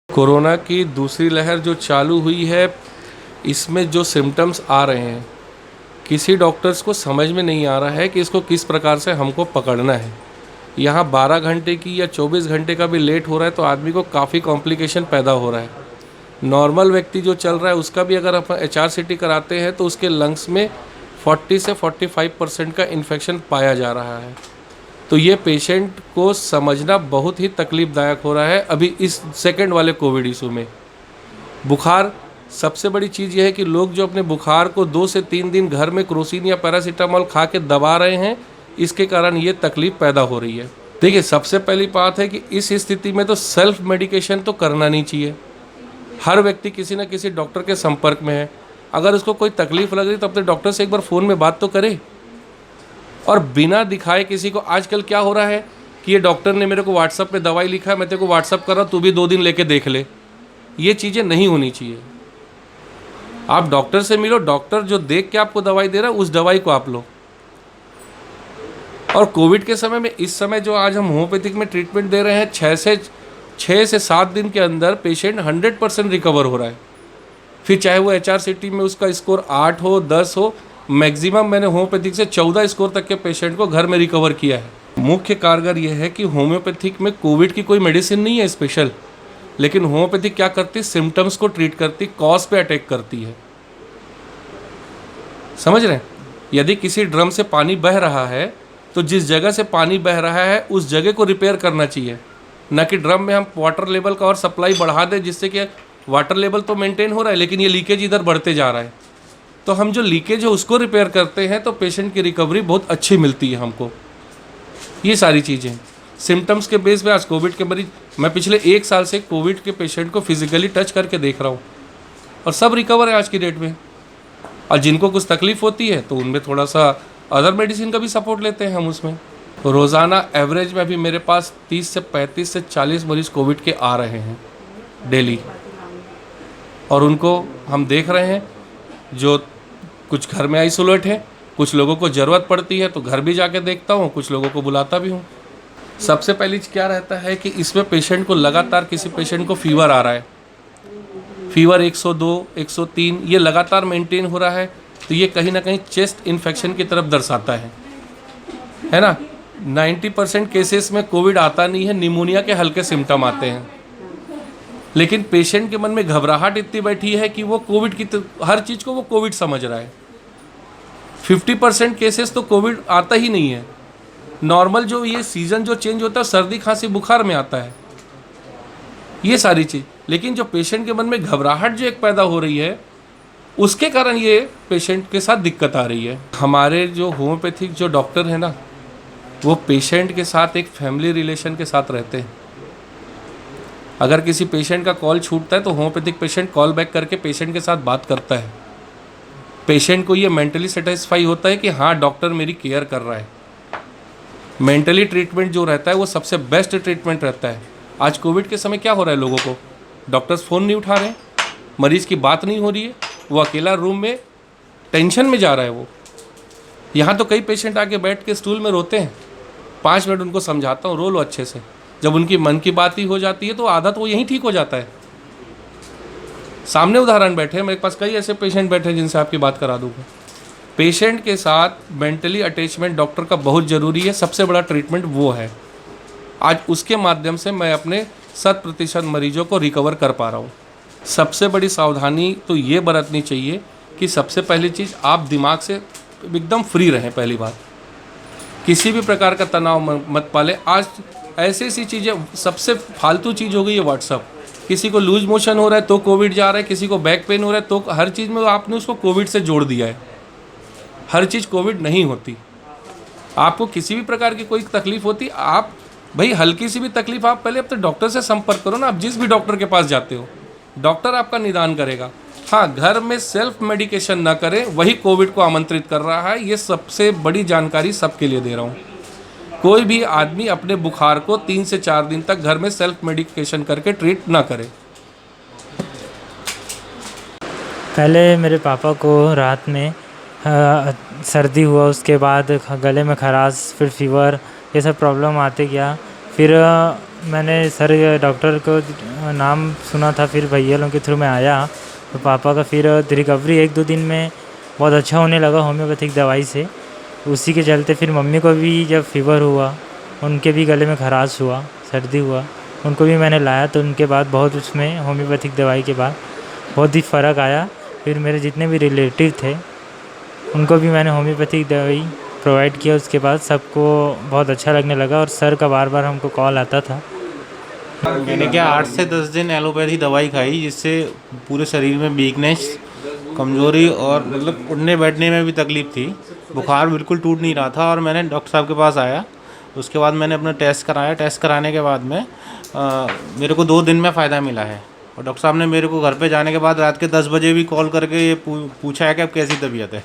Corona की दूसरी लहर जो चालू हुई है, इसमें जो सिम्टम्स आ रहे हैं, किसी डॉक्टर्स को समझ में नहीं आ रहा है कि इसको किस प्रकार से हमको पकड़ना है। यहाँ 12 घंटे की या 24 घंटे का भी लेट हो रहा है तो आदमी को काफ़ी कॉम्प्लिकेशन पैदा हो रहा है। नॉर्मल व्यक्ति जो चल रहा है उसका भी अगर अपन HRCT कराते हैं तो उसके लंग्स में 40 से 45% का इन्फेक्शन पाया जा रहा है। तो ये पेशेंट को समझना बहुत ही तकलीफ़दायक हो रहा है अभी इस सेकंड वाले कोविड इशू में। बुखार सबसे बड़ी चीज़ यह है कि लोग जो अपने बुखार को 2 से 3 दिन घर में क्रोसिन या पैरासीटामोल खा के दबा रहे हैं, इसके कारण ये तकलीफ़ पैदा हो रही है। देखिए, सबसे पहली बात है कि इस स्थिति में तो सेल्फ मेडिकेशन तो करना नहीं चाहिए। हर व्यक्ति किसी न किसी डॉक्टर के संपर्क में है। अगर उसको कोई तकलीफ़ लग रही तो अपने डॉक्टर से एक बार फ़ोन में बात तो करे, और बिना दिखाए किसी को। आजकल क्या हो रहा है कि ये डॉक्टर ने मेरे को व्हाट्सएप पे दवाई लिखा है, मैं तेरे को व्हाट्सएप कर रहा हूँ, तू भी 2 दिन लेके देख ले। ये चीज़ें नहीं होनी चाहिए। आप डॉक्टर से मिलो, डॉक्टर जो देख के आपको दवाई दे रहा है उस दवाई को आप लो। और कोविड के समय में, इस समय जो आज हम होम्योपैथिक में ट्रीटमेंट दे रहे हैं, 6 से 7 दिन के अंदर पेशेंट 100% रिकवर हो रहा है। फिर चाहे वो HRCT में उसका स्कोर 8 हो, 10 हो, मैक्सिमम मैंने होम्योपैथिक से 14 स्कोर तक के पेशेंट को घर में रिकवर किया है। मुख्य कारगर यह है कि होम्योपैथिक में कोविड की कोई मेडिसिन नहीं है स्पेशल, लेकिन होम्योपैथिक क्या करती, सिम्टम्स को ट्रीट करती, कॉज पे अटैक करती है। समझ रहे हैं? यदि किसी ड्रम से पानी बह रहा है तो जिस जगह से पानी बह रहा है उस जगह को रिपेयर करना चाहिए, न कि ड्रम में हम वाटर लेवल का और सप्लाई बढ़ा दें, जिससे कि वाटर लेवल तो मेंटेन हो रहा है लेकिन ये लीकेज इधर बढ़ते जा रहा है। तो हम जो लीकेज है उसको रिपेयर करते हैं तो पेशेंट की रिकवरी बहुत अच्छी मिलती है हमको। ये सारी चीज़ें सिम्टम्स के बेस पे। आज कोविड के मरीज, मैं पिछले 1 साल से कोविड के पेशेंट को फिजिकली टच करके देख रहा हूँ और सब रिकवर है आज की डेट में। और जिनको कुछ तकलीफ़ होती है तो उनमें थोड़ा सा अदर मेडिसिन का भी सपोर्ट लेते हैं हम उसमें। रोज़ाना एवरेज में अभी मेरे पास 30 से 35 से 40 मरीज कोविड के आ रहे हैं डेली, और उनको हम देख रहे हैं। जो कुछ घर में आइसोलेट है, कुछ लोगों को ज़रूरत पड़ती है तो घर भी जाके देखता हूँ, कुछ लोगों को बुलाता भी हूँ। सबसे पहली क्या रहता है कि इसमें पेशेंट को लगातार, किसी पेशेंट को फीवर आ रहा है, फीवर 102, 103 ये लगातार मेंटेन हो रहा है, तो ये कहीं ना कहीं चेस्ट इन्फेक्शन की तरफ दर्शाता है ना। 90% केसेस में कोविड आता नहीं है, निमोनिया के हल्के सिम्टम आते हैं, लेकिन पेशेंट के मन में घबराहट इतनी बैठी है कि वो कोविड की हर चीज़ को वो कोविड समझ रहा है। 50% केसेस तो कोविड आता ही नहीं है। नॉर्मल जो ये सीज़न जो चेंज होता है सर्दी खांसी बुखार में आता है, ये सारी चीज़। लेकिन जो पेशेंट के मन में घबराहट जो एक पैदा हो रही है, उसके कारण ये पेशेंट के साथ दिक्कत आ रही है। हमारे जो होम्योपैथिक जो डॉक्टर हैं ना, वो पेशेंट के साथ एक फैमिली रिलेशन के साथ रहते हैं। अगर किसी पेशेंट का कॉल छूटता है तो होम्योपैथिक पेशेंट कॉल बैक करके पेशेंट के साथ बात करता है। पेशेंट को ये मेंटली सेटिस्फाई होता है कि हाँ, डॉक्टर मेरी केयर कर रहा है। मेंटली ट्रीटमेंट जो रहता है वो सबसे बेस्ट ट्रीटमेंट रहता है। आज कोविड के समय क्या हो रहा है, लोगों को डॉक्टर्स फ़ोन नहीं उठा रहे, मरीज़ की बात नहीं हो रही है, वो अकेला रूम में टेंशन में जा रहा है। वो यहाँ तो कई पेशेंट आके बैठ के स्टूल में रोते हैं, 5 मिनट उनको समझाता हूँ, रो लो अच्छे से। जब उनकी मन की बात ही हो जाती है तो आधा तो वो यहीं ठीक हो जाता है। सामने उदाहरण बैठे हैं, मेरे पास कई ऐसे पेशेंट बैठे हैं जिनसे आपकी बात करा दूँगा। पेशेंट के साथ मेंटली अटैचमेंट डॉक्टर का बहुत ज़रूरी है, सबसे बड़ा ट्रीटमेंट वो है। आज उसके माध्यम से मैं अपने 100% मरीजों को रिकवर कर पा रहा हूँ। सबसे बड़ी सावधानी तो ये बरतनी चाहिए कि सबसे पहली चीज़, आप दिमाग से एकदम फ्री रहें। पहली बात, किसी भी प्रकार का तनाव मत पालें। आज ऐसी चीज़ें, सबसे फालतू चीज़ हो गई है व्हाट्सअप। किसी को लूज मोशन हो रहा है तो कोविड जा रहा है, किसी को बैक पेन हो रहा है तो हर चीज़ में आपने उसको कोविड से जोड़ दिया है। हर चीज़ कोविड नहीं होती। आपको किसी भी प्रकार की कोई तकलीफ़ होती, आप भाई हल्की सी भी तकलीफ़, आप पहले अपने डॉक्टर से संपर्क करो ना। आप जिस भी डॉक्टर के पास जाते हो, डॉक्टर आपका निदान करेगा। हाँ, घर में सेल्फ मेडिकेशन ना करें, वही कोविड को आमंत्रित कर रहा है। ये सबसे बड़ी जानकारी सबके लिए दे रहा हूँ। कोई भी आदमी अपने बुखार को 3 से 4 दिन तक घर में सेल्फ मेडिकेशन करके ट्रीट ना करे। पहले मेरे पापा को रात में सर्दी हुआ, उसके बाद गले में खराश, फिर फीवर, ये सब प्रॉब्लम आते गया। फिर मैंने सर डॉक्टर को नाम सुना था, फिर भैया लोगों के थ्रू मैं आया तो पापा का फिर रिकवरी 1-2 दिन में बहुत अच्छा होने लगा होम्योपैथिक दवाई से। उसी के चलते फिर मम्मी को भी जब फीवर हुआ, उनके भी गले में खराश हुआ, सर्दी हुआ, उनको भी मैंने लाया तो उनके बाद बहुत उसमें होम्योपैथिक दवाई के बाद बहुत ही फ़र्क आया। फिर मेरे जितने भी रिलेटिव थे उनको भी मैंने होम्योपैथिक दवाई प्रोवाइड किया, उसके बाद सबको बहुत अच्छा लगने लगा और सर का बार बार हमको कॉल आता था। मैंने क्या 8 से 10 दिन एलोपैथी दवाई खाई, जिससे पूरे शरीर में वीकनेस, कमज़ोरी और मतलब उठने बैठने में भी तकलीफ़ थी। बुखार बिल्कुल टूट नहीं रहा था और मैंने डॉक्टर साहब के पास आया। उसके बाद मैंने अपना टेस्ट कराया। टेस्ट कराने के बाद में मेरे को 2 दिन में फ़ायदा मिला है। और डॉक्टर साहब ने मेरे को घर पे जाने के बाद रात के 10 बजे भी कॉल करके ये पूछा है कि अब कैसी तबीयत है।